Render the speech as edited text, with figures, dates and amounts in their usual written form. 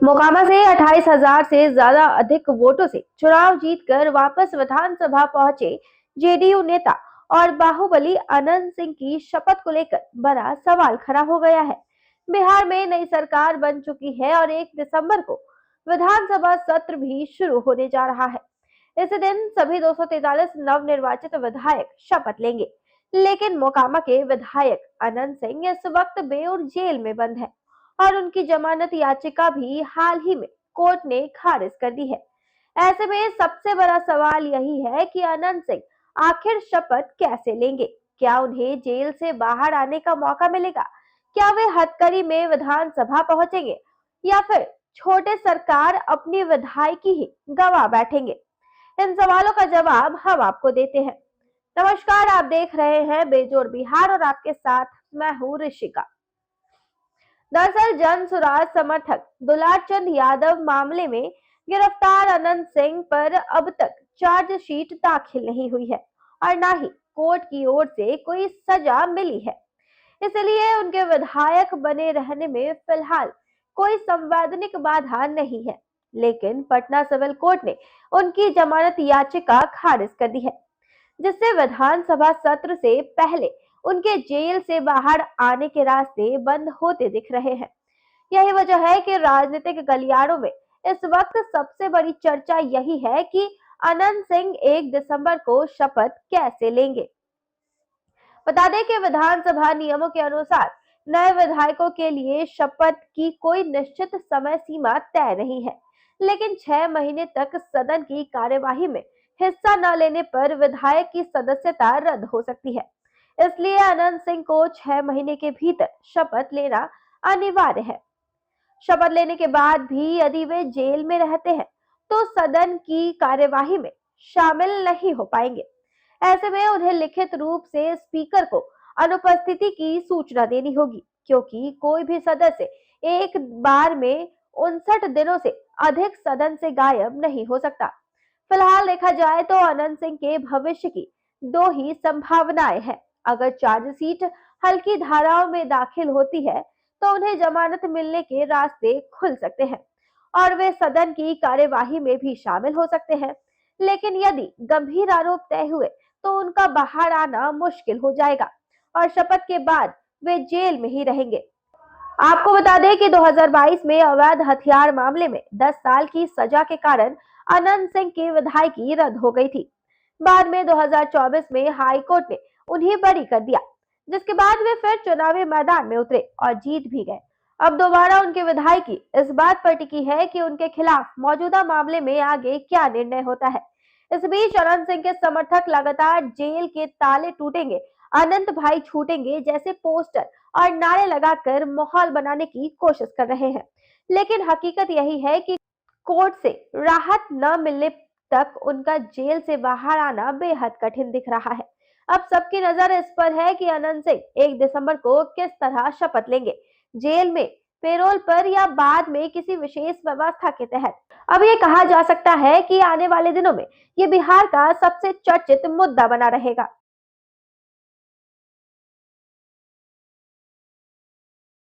मोकामा से 28,000 से ज्यादा अधिक वोटों से चुनाव जीतकर वापस विधानसभा पहुंचे जेडीयू नेता और बाहुबली अनंत सिंह की शपथ को लेकर बड़ा सवाल खड़ा हो गया है। बिहार में नई सरकार बन चुकी है और 1 दिसंबर को विधानसभा सत्र भी शुरू होने जा रहा है। इस दिन सभी 243 नवनिर्वाचित विधायक शपथ लेंगे, लेकिन मोकामा के विधायक अनंत सिंह इस वक्त बेऊर जेल में बंद है और उनकी जमानत याचिका भी हाल ही में कोर्ट ने खारिज कर दी है। ऐसे में सबसे बड़ा सवाल यही है कि अनंत सिंह आखिर शपथ कैसे लेंगे? क्या उन्हें जेल से बाहर आने का मौका मिलेगा? क्या वे हथकड़ी में विधानसभा पहुंचेंगे या फिर छोटे सरकार अपनी विधायकी ही गवा बैठेंगे? इन सवालों का जवाब हम आपको देते हैं। नमस्कार, आप देख रहे हैं बेजोड़ बिहार और आपके साथ मैं हूँ ऋषिका। दरअसल जन सुराज समर्थक दुलार चंद यादव मामले में गिरफ्तार अनंत सिंह पर अब तक चार्जशीट दाखिल नहीं हुई है और न ही कोर्ट की ओर से कोई सजा मिली है। इसलिए उनके विधायक बने रहने में फिलहाल कोई संवैधानिक बाधा नहीं है, लेकिन पटना सिविल कोर्ट ने उनकी जमानत याचिका खारिज कर दी है, जिससे विधानसभा सत्र से पहले उनके जेल से बाहर आने के रास्ते बंद होते दिख रहे हैं। यही वजह है कि राजनीतिक गलियारों में इस वक्त सबसे बड़ी चर्चा यही है कि अनंत सिंह 1 दिसंबर को शपथ कैसे लेंगे। बता दें कि विधानसभा नियमों के अनुसार नए विधायकों के लिए शपथ की कोई निश्चित समय सीमा तय नहीं है, लेकिन 6 महीने तक सदन की कार्यवाही में हिस्सा न लेने पर विधायक की सदस्यता रद्द हो सकती है। इसलिए अनंत सिंह को 6 महीने के भीतर शपथ लेना अनिवार्य है। शपथ लेने के बाद भी यदि वे जेल में रहते हैं तो सदन की कार्यवाही में शामिल नहीं हो पाएंगे। ऐसे में उन्हें लिखित रूप से स्पीकर को अनुपस्थिति की सूचना देनी होगी, क्योंकि कोई भी सदस्य एक बार में 59 दिनों से अधिक सदन से गायब नहीं हो सकता। फिलहाल देखा जाए तो अनंत सिंह के भविष्य की 2 ही संभावनाएं हैं। अगर चार्जशीट हल्की धाराओं में दाखिल होती है तो उन्हें जमानत मिलने के रास्ते खुल सकते हैं और वे सदन की कार्यवाही में भी शामिल हो सकते हैं। लेकिन यदि गंभीर आरोप तय हुए तो उनका बाहर आना मुश्किल हो जाएगा और शपथ के बाद वे जेल में ही रहेंगे। आपको बता दें कि 2022 में अवैध हथियार मामले में 10 साल की सजा के कारण अनंत सिंह की विधायकी रद्द हो गई थी। बाद में 2024 में हाई कोर्ट ने उन्हें बरी कर दिया, जिसके बाद वे फिर चुनावी मैदान में उतरे और जीत भी गए। अब दोबारा उनकी विधायकी इस बात पर टिकी है कि उनके खिलाफ मौजूदा मामले में आगे क्या निर्णय होता है। इस बीच अनंत सिंह के समर्थक लगातार जेल के ताले टूटेंगे, अनंत भाई छूटेंगे जैसे पोस्टर और नारे लगाकर माहौल बनाने की कोशिश कर रहे हैं। लेकिन हकीकत यही है कि कोर्ट से राहत न मिलने तक उनका जेल से बाहर आना बेहद कठिन दिख रहा है। अब सबकी नजर इस पर है कि अनंत सिंह 1 दिसंबर को किस तरह शपथ लेंगे, जेल में, पेरोल पर या बाद में किसी विशेष व्यवस्था के तहत। अब ये कहा जा सकता है कि आने वाले दिनों में ये बिहार का सबसे चर्चित मुद्दा बना रहेगा।